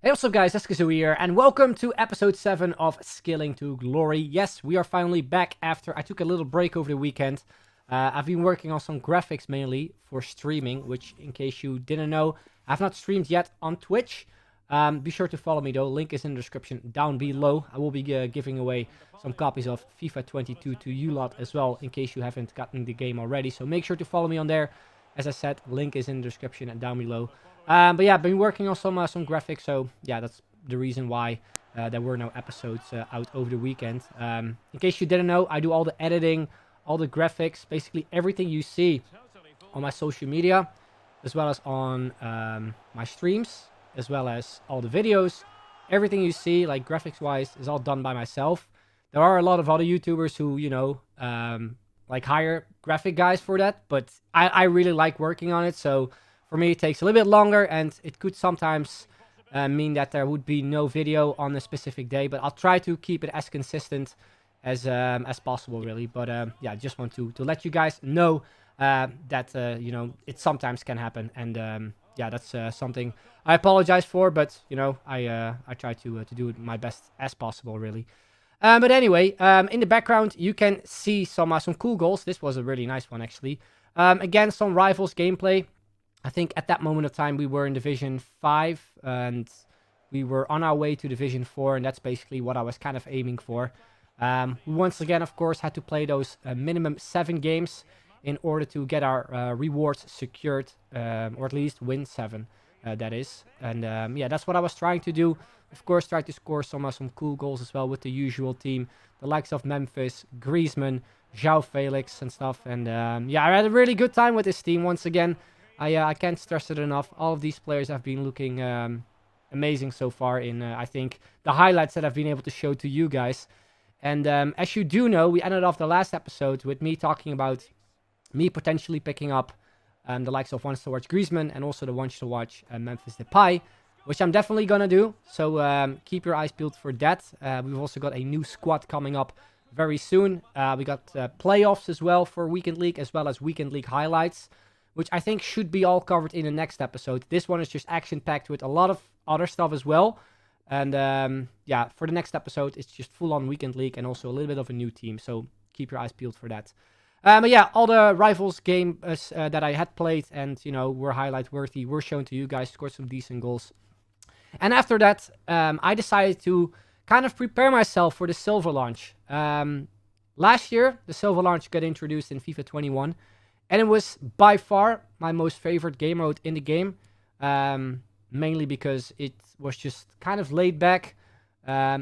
Hey, what's up guys, 𝐋𝐢𝐤𝐤 here, and welcome to episode 7 of Scaling to Glory. Yes, we are finally back after I took a little break over the weekend. I've been working on some graphics mainly for streaming, which in case you didn't know, I've not streamed yet on Twitch. Be sure to follow me though, link is in the description down below. I will be giving away some copies of FIFA 22 to you lot as well, in case you haven't gotten the game already. So make sure to follow me on there. As I said, link is in the description and down below. But yeah, I've been working on some graphics, so yeah, that's the reason why there were no episodes out over the weekend. In case you didn't know, I do all the editing, all the graphics, basically everything you see on my social media, as well as on my streams, as well as all the videos. Everything you see, like graphics-wise, is all done by myself. There are a lot of other YouTubers who, you know, like hire graphic guys for that, but I really like working on it, so for me it takes a little bit longer, and it could sometimes mean that there would be no video on a specific day, but I'll try to keep it as consistent as possible, really. But yeah, I just want to let you guys know that you know, it sometimes can happen, and yeah, that's something I apologize for, but you know, I try to do it my best as possible, really. But anyway, in the background you can see some cool goals. This was a really nice one, actually. Again, some Rivals gameplay. I think at that moment of time we were in Division 5 and we were on our way to Division 4, and that's basically what I was kind of aiming for. We once again, of course, had to play those minimum 7 games in order to get our rewards secured, or at least win 7, that is. And yeah, that's what I was trying to do. Of course, try to score some cool goals as well with the usual team, the likes of Memphis, 𝐋𝐢𝐤𝐤𝐞, João Felix and stuff. And yeah, I had a really good time with this team once again. I can't stress it enough. All of these players have been looking amazing so far in, I think, the highlights that I've been able to show to you guys. And as you do know, we ended off the last episode with me talking about me potentially picking up the likes of One to Watch 𝐋𝐢𝐤𝐤𝐞 and also the One to Watch Memphis Depay, which I'm definitely going to do. So keep your eyes peeled for that. We've also got a new squad coming up very soon. We got playoffs as well for Weekend League, as well as Weekend League highlights, which I think should be all covered in the next episode. This one is just action-packed with a lot of other stuff as well. And yeah, for the next episode, it's just full-on Weekend League and also a little bit of a new team. So keep your eyes peeled for that. But yeah, all the Rivals games that I had played and, you know, were highlight-worthy were shown to you guys, scored some decent goals. And after that, I decided to kind of prepare myself for the Silver launch. Last year, the Silver launch got introduced in FIFA 21. And it was by far my most favorite game mode in the game. Mainly because it was just kind of laid back.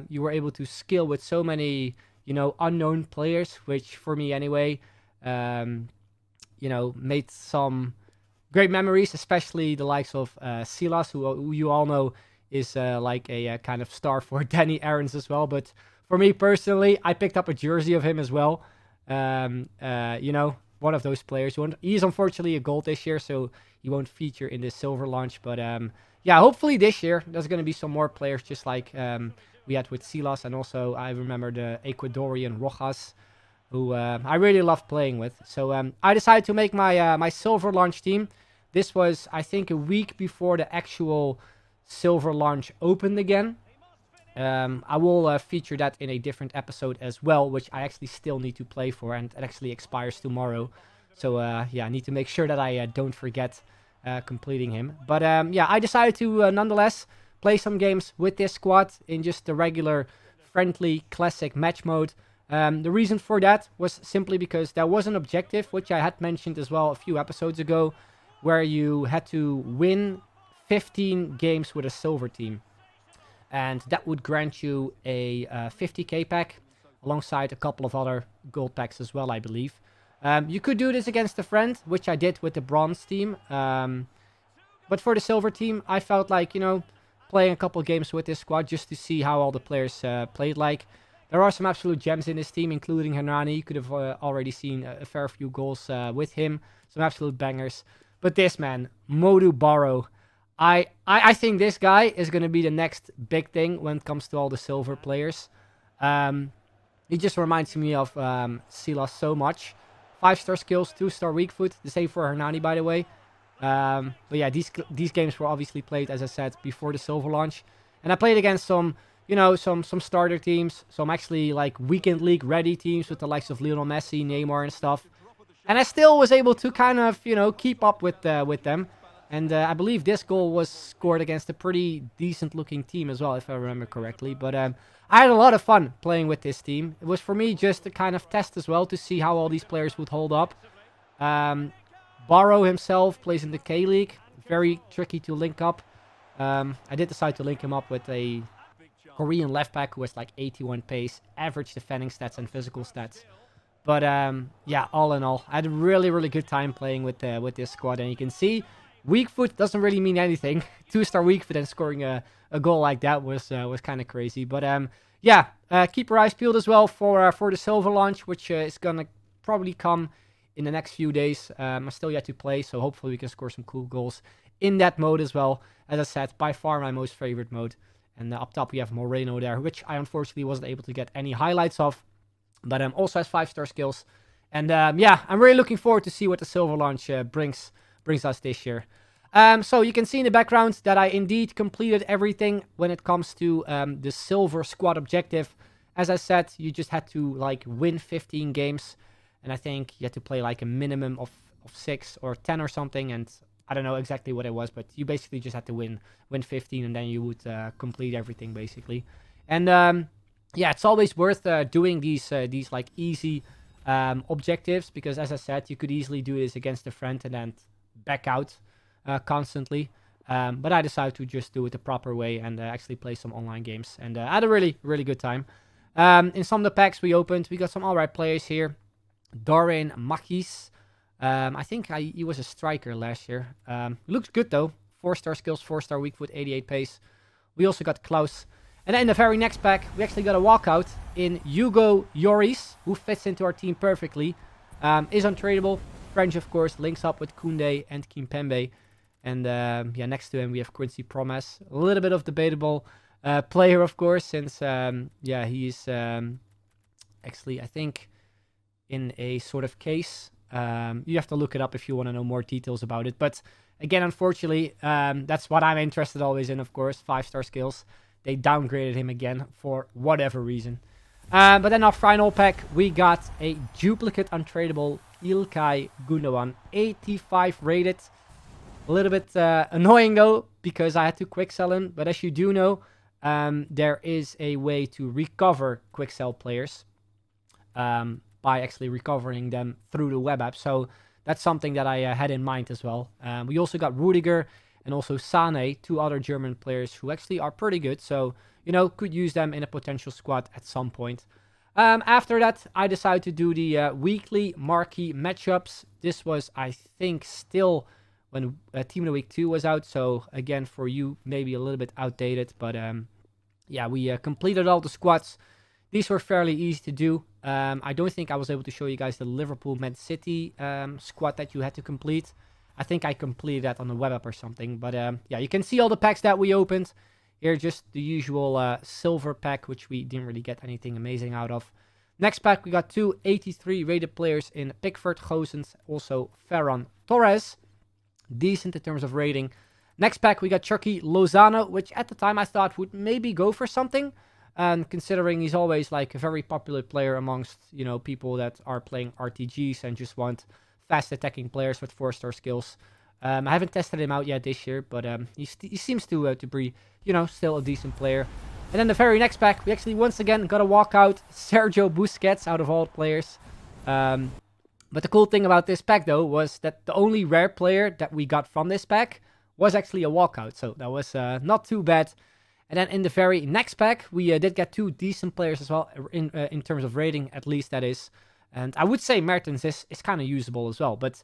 You were able to skill with so many, you know, unknown players, which for me anyway, you know, made some great memories, especially the likes of 𝐋𝐢𝐤𝐤𝐞, who you all know is like a kind of star for Danny Aarons as well. But for me personally, I picked up a jersey of him as well. You know, one of those players. He is unfortunately a gold this year, so he won't feature in this Silver launch. But yeah, hopefully this year there's going to be some more players just like we had with 𝐋𝐢𝐤𝐤𝐞, and also I remember the Ecuadorian Rojas, who I really loved playing with. So I decided to make my my Silver launch team. This was, I think, a week before the actual Silver launch opened again. I will feature that in a different episode as well, which I actually still need to play for, and it actually expires tomorrow. So yeah, I need to make sure that I don't forget completing him. But yeah, I decided to nonetheless play some games with this squad in just the regular friendly classic match mode. The reason for that was simply because there was an objective, which I had mentioned as well a few episodes ago, where you had to win 15 games with a silver team. And that would grant you a 50k pack, alongside a couple of other gold packs as well, I believe. You could do this against a friend, which I did with the bronze team. But for the silver team, I felt like, you know, playing a couple games with this squad just to see how all the players played like. There are some absolute gems in this team, including Hernani. You could have already seen a fair few goals with him. Some absolute bangers. But this man, Modou Barrow, I think this guy is going to be the next big thing when it comes to all the silver players. He just reminds me of 𝐋𝐢𝐤𝐤𝐞 so much. 5-star skills, 2-star weak foot. The same for Hernani, by the way. But yeah, these games were obviously played, as I said, before the silver launch. And I played against some, you know, some starter teams, some actually like weekend league ready teams with the likes of Lionel Messi, Neymar and stuff. And I still was able to kind of, you know, keep up with them. And I believe this goal was scored against a pretty decent-looking team as well, if I remember correctly. But I had a lot of fun playing with this team. It was for me just to kind of test as well to see how all these players would hold up. Barrow himself plays in the K-League. Very tricky to link up. I did decide to link him up with a Korean left back who has like 81 pace, average defending stats and physical stats. But yeah, all in all, I had a really, really good time playing with this squad. And you can see, weak foot doesn't really mean anything. 2-star weak foot and scoring a goal like that was kind of crazy. But yeah, keep your eyes peeled as well for the silver launch, which is gonna probably come in the next few days. I'm still yet to play, so hopefully we can score some cool goals in that mode as well. As I said, by far my most favorite mode. And up top we have Moreno there, which I unfortunately wasn't able to get any highlights of. But also has 5-star skills. And yeah, I'm really looking forward to see what the silver launch brings us this year. So you can see in the background that I indeed completed everything when it comes to the silver squad objective. As I said, you just had to like win 15 games. And I think you had to play like a minimum of 6 or 10 or something. And I don't know exactly what it was, but you basically just had to win 15 and then you would complete everything basically. And yeah, it's always worth doing these like easy objectives, because as I said, you could easily do this against a friend and then back out constantly. But I decided to just do it the proper way and actually play some online games. And I had a really, really good time. In some of the packs we opened, we got some alright players here. Dorian Makis. I think he was a striker last year. Looks good though. 4-star skills, 4-star weak foot, 88 pace. We also got Klaus. And then in the very next pack, we actually got a walkout in 𝐋𝐤𝐤 𝐒𝐿, who fits into our team perfectly. Is untradeable. French, of course, links up with Koundé and Kimpembe. And yeah, next to him we have Quincy Promes. A little bit of debatable player, of course, since yeah, he's actually, I think, in a sort of case. You have to look it up if you want to know more details about it. But again, unfortunately, that's what I'm interested always in, of course. 5-star skills. They downgraded him again for whatever reason. But then our final pack, we got a duplicate untradeable 𝐿kay Gundogan, 85 rated. A little bit annoying though, because I had to quick sell him. But as you do know, there is a way to recover quick sell players by actually recovering them through the web app. So that's something that I had in mind as well. We also got Rudiger and also Sané, 2 other German players who actually are pretty good. So, you know, could use them in a potential squad at some point. After that, I decided to do the weekly Marquee matchups. This was, I think, still when Team of the Week 2 was out. So, again, for you, maybe a little bit outdated. But, yeah, we completed all the squads. These were fairly easy to do. I don't think I was able to show you guys the Liverpool-Man City squad that you had to complete. I think I completed that on the web app or something. But yeah, you can see all the packs that we opened. Here, just the usual silver pack, which we didn't really get anything amazing out of. Next pack, we got 2 83 rated players in Pickford, 𝐿kay, also Ferran Torres. Decent in terms of rating. Next pack, we got Chucky Lozano, which at the time I thought would maybe go for something. And considering he's always like a very popular player amongst, you know, people that are playing RTGs and just want fast attacking players with 4-star skills. I haven't tested him out yet this year, but he seems to be, you know, still a decent player. And then the very next pack, we actually once again got a walkout, Sergio Busquets out of all players. But the cool thing about this pack though was that the only rare player that we got from this pack was actually a walkout, so that was not too bad. And then in the very next pack, we did get 2 decent players as well in terms of rating, at least that is. And I would say Mertens is kind of usable as well. But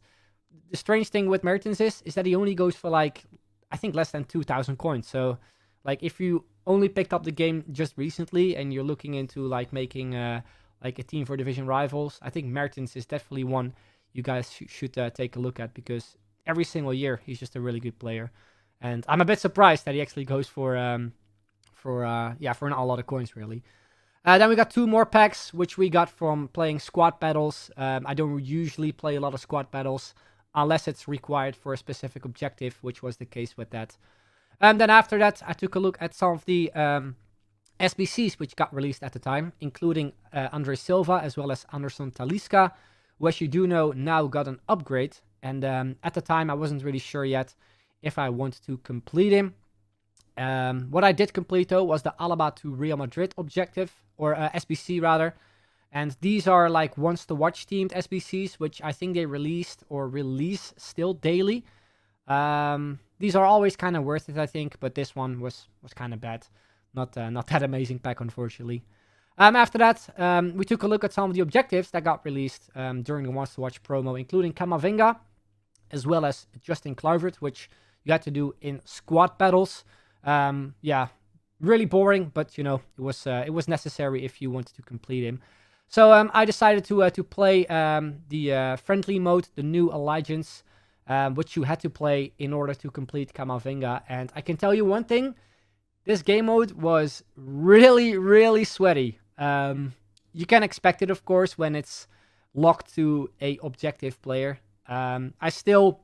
the strange thing with Mertens is that he only goes for like, I think less than 2,000 coins. So like if you only picked up the game just recently and you're looking into like making like a team for division rivals, I think Mertens is definitely one you guys should take a look at, because every single year he's just a really good player. And I'm a bit surprised that he actually goes for not a lot of coins really. Then we got 2 more packs, which we got from playing squad battles. I don't usually play a lot of squad battles unless it's required for a specific objective, which was the case with that. And then after that, I took a look at some of the SBCs which got released at the time, including Andre Silva as well as Anderson Talisca, who, as you do know, now got an upgrade. And at the time, I wasn't really sure yet if I wanted to complete him. What I did complete, though, was the Alaba to Real Madrid objective, or SBC rather. And these are like once to watch themed SBCs, which I think they released or release still daily. These are always kind of worth it, I think, but this one was kind of bad. Not that amazing pack, unfortunately. After that, we took a look at some of the objectives that got released during the Once to Watch promo, including Camavinga, as well as Justin Kluivert, which you had to do in squad battles. Yeah, really boring, but you know, it was necessary if you wanted to complete him. So I decided to play the friendly mode, the new allegiance, which you had to play in order to complete Camavinga. And I can tell you one thing, this game mode was really, really sweaty. You can expect it, of course, when it's locked to a objective player. I still,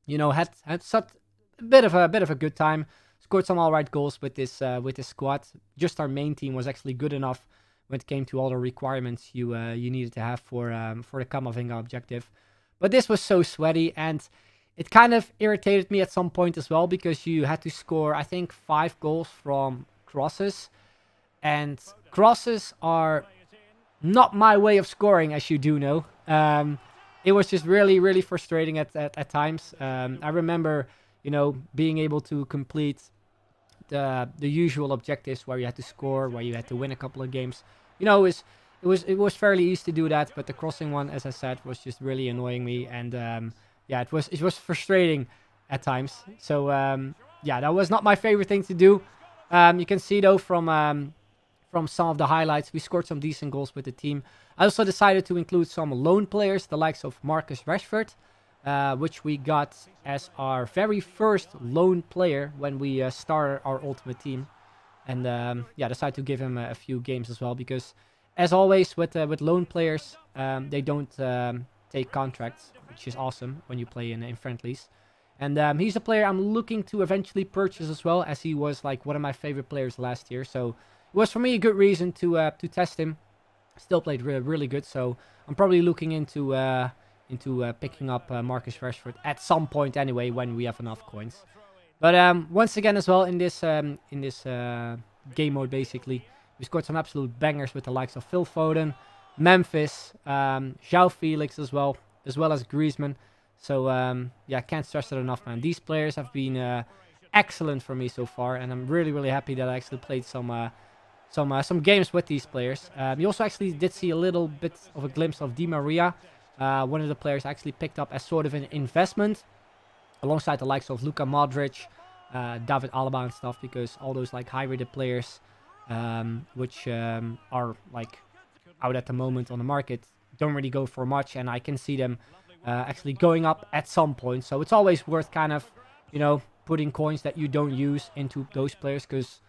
you know, had such a bit of a good time. Scored some alright goals with this squad. Just our main team was actually good enough when it came to all the requirements you needed to have for the Camavinga objective. But this was so sweaty, and it kind of irritated me at some point as well, because you had to score, I think, 5 goals from crosses. And crosses are not my way of scoring, as you do know. It was just really, really frustrating at times. I remember, you know, being able to complete the usual objectives where you had to score, where you had to win a couple of games. You know, it was fairly easy to do that, but the crossing one, as I said, was just really annoying me, and yeah, it was frustrating at times. So yeah, that was not my favorite thing to do. You can see though from some of the highlights, we scored some decent goals with the team. I also decided to include some loan players, the likes of Marcus Rashford, which we got as our very first loan player when we started our ultimate team. And yeah, decided to give him a few games as well, because as always with loan players, they don't take contracts, which is awesome when you play in friendlies. And he's a player I'm looking to eventually purchase as well, as he was like one of my favorite players last year. So it was for me a good reason to test him. Still played really good, so I'm probably looking into picking up Marcus Rashford at some point anyway, when we have enough coins. But once again as well, in this game mode, basically, we scored some absolute bangers with the likes of Phil Foden, Memphis, João Felix as well as Griezmann. So yeah, can't stress that enough, man. These players have been excellent for me so far, and I'm really happy that I actually played some games with these players. You also actually did see a little bit of a glimpse of Di Maria, one of the players I actually picked up as sort of an investment, alongside the likes of Luka Modric, David Alaba and stuff, because all those like high-rated players, which are like out at the moment on the market, don't really go for much, and I can see them actually going up at some point. So it's always worth kind of, you know, putting coins that you don't use into those players, because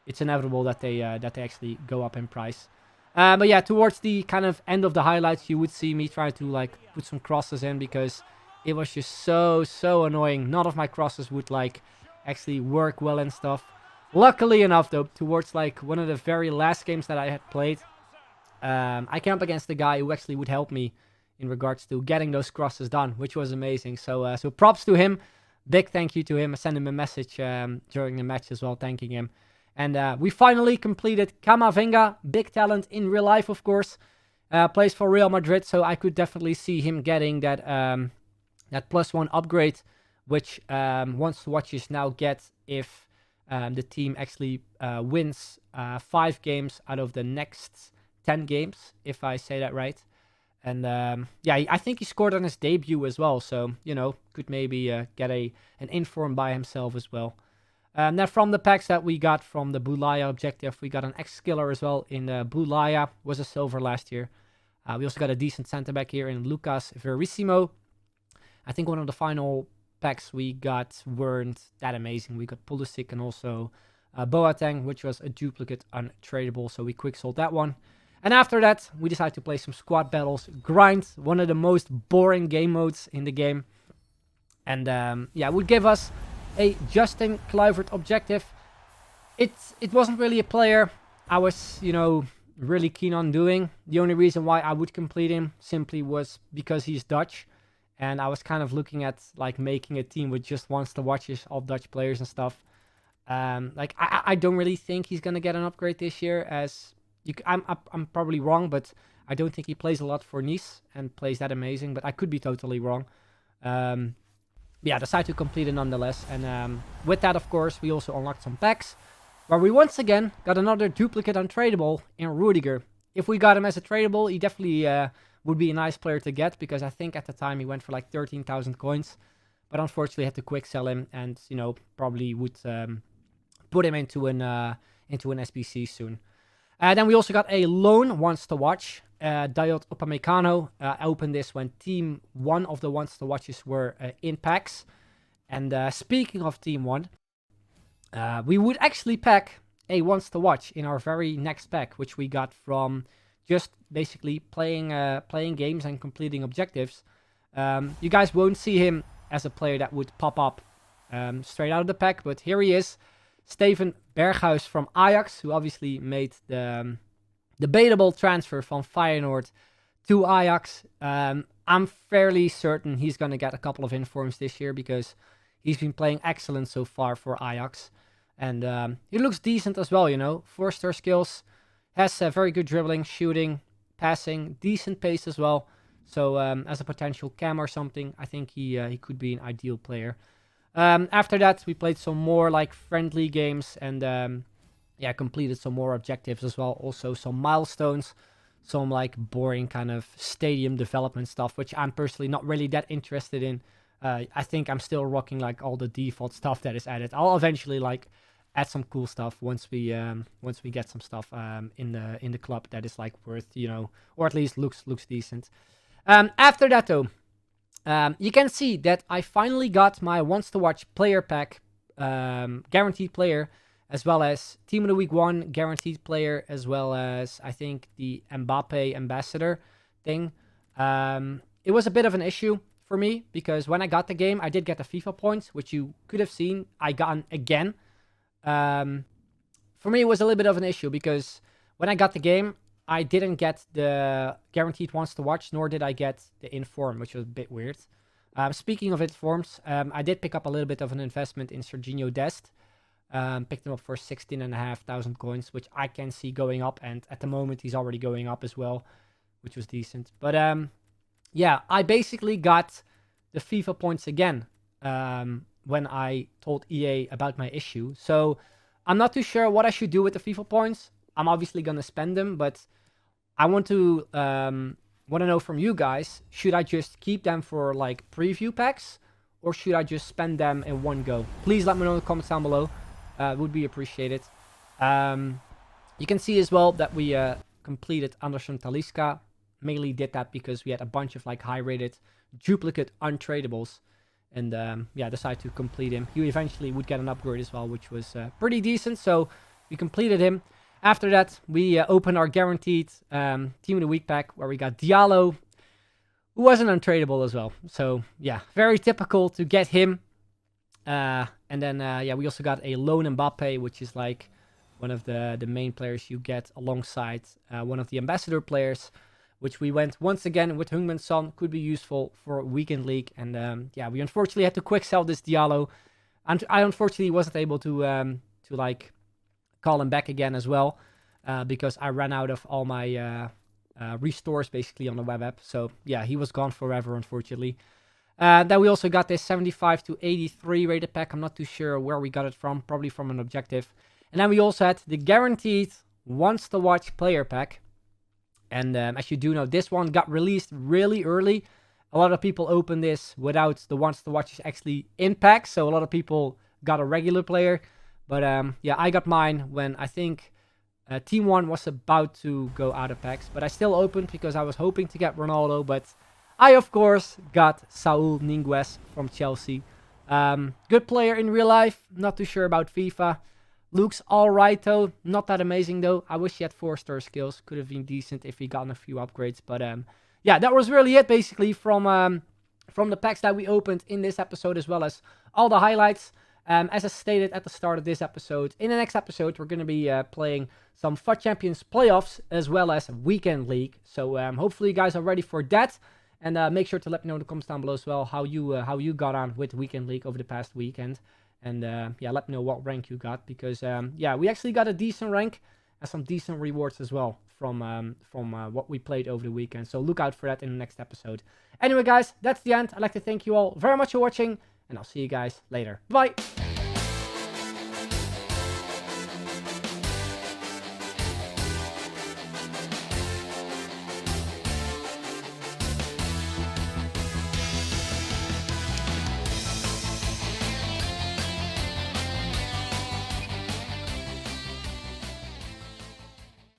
it's inevitable that they actually go up in price. But yeah, towards the kind of end of the highlights, you would see me try to like put some crosses in, because it was just so annoying. None of my crosses would like actually work well and stuff. Luckily enough though, towards like one of the very last games that I had played, I came up against a guy who actually would help me in regards to getting those crosses done, which was amazing. So so props to him. Big thank you to him. I sent him a message during the match as well, thanking him. And we finally completed Camavinga. Big talent in real life, of course. Plays for Real Madrid, so I could definitely see him getting that that +1 upgrade, which Once to Watchers now get if the team actually wins 5 games out of the next 10 games, if I say that right. And yeah, I think he scored on his debut as well, so, you know, could maybe get an inform by himself as well. Now from the packs that we got from the Boulaya objective, we got an ex-skiller as well in Boulaya, was a silver last year. We also got a decent centre-back here in Lucas Verissimo. I think one of the final packs we got weren't that amazing. We got Pulisic and also Boateng, which was a duplicate untradeable, so we quick sold that one. And after that, we decided to play some squad battles. Grind, one of the most boring game modes in the game. And yeah, it would give us a Justin Kluivert objective. It wasn't really a player I was, you know, really keen on doing. The only reason why I would complete him simply was because he's Dutch. And I was kind of looking at like making a team with just wants to watches, all Dutch players and stuff. Like I don't really think he's gonna get an upgrade this year. As I'm probably wrong, but I don't think he plays a lot for Nice and plays that amazing. But I could be totally wrong. Yeah, decided to complete it nonetheless. And with that, of course, we also unlocked some packs, where we once again got another duplicate untradeable in Rudiger. If we got him as a tradable, he definitely would be a nice player to get, because I think at the time he went for like 13,000 coins. But unfortunately had to quick sell him, and, you know, probably would put him into an SBC soon. Then we also got a loan wants to watch, 𝐷𝐻𝐻𝐿 Upamecano. I opened this when Team 1 of the wants to watches were in packs. And speaking of Team 1, we would actually pack a wants to watch in our very next pack, which we got from just basically playing games and completing objectives. You guys won't see him as a player that would pop up straight out of the pack, but here he is, Steven Berghuis from Ajax, who obviously made the debatable transfer from Feyenoord to Ajax. I'm fairly certain he's going to get a couple of informs this year, because he's been playing excellent so far for Ajax. And he looks decent as well, you know. 4-star skills, has very good dribbling, shooting, passing, decent pace as well. So as a potential cam or something, I think he could be an ideal player. After that, we played some more like friendly games, and yeah, completed some more objectives as well. Also some milestones, some like boring kind of stadium development stuff, which I'm personally not really that interested in. I think I'm still rocking like all the default stuff that is added. I'll eventually like add some cool stuff once we get some stuff in the club that is like worth, you know, or at least looks decent. After that though, you can see that I finally got my wants to watch player pack, guaranteed player, as well as Team of the Week 1 guaranteed player, as well as I think the Mbappe ambassador thing. It was a bit of an issue for me, because when I got the game, I did get the FIFA points, which you could have seen I got again. For me, it was a little bit of an issue, because when I got the game, I didn't get the guaranteed wants to watch, nor did I get the inform, which was a bit weird. Speaking of informs, I did pick up a little bit of an investment in Serginho Dest. Picked him up for 16,500 coins, which I can see going up, and at the moment he's already going up as well, which was decent. But yeah, I basically got the FIFA points again when I told EA about my issue. So I'm not too sure what I should do with the FIFA points. I'm obviously going to spend them, but I want to know from you guys, should I just keep them for like preview packs, or should I just spend them in one go? Please let me know in the comments down below. Would be appreciated. You can see as well that we completed Anderson Talisca. Mainly did that because we had a bunch of like high-rated duplicate untradables, and yeah, decided to complete him. He eventually would get an upgrade as well, which was pretty decent. So we completed him. After that, we opened our guaranteed Team of the Week pack, where we got Diallo, who was an untradable as well. So yeah, very typical to get him. And then yeah, we also got a loan Mbappe, which is like one of the main players you get alongside one of the ambassador players, which we went once again with Heung-min Son. Could be useful for weekend league. And yeah, we unfortunately had to quick sell this Diallo, and I unfortunately wasn't able to like call him back again as well, because I ran out of all my restores basically on the web app. So yeah, he was gone forever, unfortunately. Then we also got this 75 to 83 rated pack. I'm not too sure where we got it from, probably from an objective. And then we also had the guaranteed wants to watch player pack. And as you do know, this one got released really early. A lot of people opened this without the wants to watch actually in pack, so a lot of people got a regular player. But yeah, I got mine when I think Team 1 was about to go out of packs. But I still opened because I was hoping to get Ronaldo. But I, of course, got Saúl Ñíguez from Chelsea. Good player in real life. Not too sure about FIFA. Looks alright though. Not that amazing though. I wish he had 4-star skills. Could have been decent if he gotten a few upgrades. But yeah, that was really it basically from the packs that we opened in this episode, as well as all the highlights. As I stated at the start of this episode, in the next episode, we're going to be playing some FUT Champions playoffs as well as Weekend League. So hopefully you guys are ready for that. And make sure to let me know in the comments down below as well how you got on with Weekend League over the past weekend. And yeah, let me know what rank you got, because yeah, we actually got a decent rank and some decent rewards as well from what we played over the weekend. So look out for that in the next episode. Anyway, guys, that's the end. I'd like to thank you all very much for watching, and I'll see you guys later. Bye!